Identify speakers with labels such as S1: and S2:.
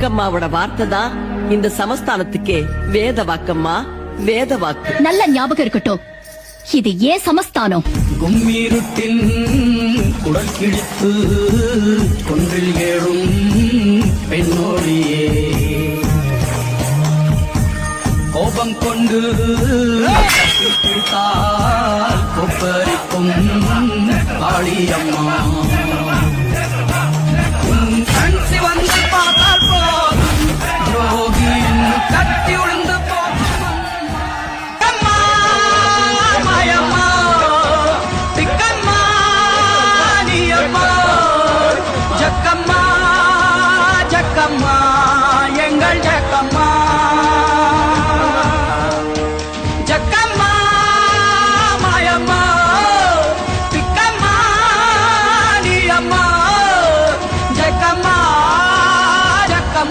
S1: துர்க்கம்மாவோட வார்த்தை தான் இந்த சமஸ்தானத்துக்கே வேத வாக்கம்மா, வேத வாக்கு.
S2: நல்ல ஞாபகம் இருக்கட்டும், இது ஏன் சமஸ்தானம்.
S3: கும்மீருட்டின் குடல் கிழித்து கொன்றில் ஏழும் பெண்ணோடியே கோபம் கொண்டு பிடித்தால் கொப்பரிக்கும் காளியம்மா.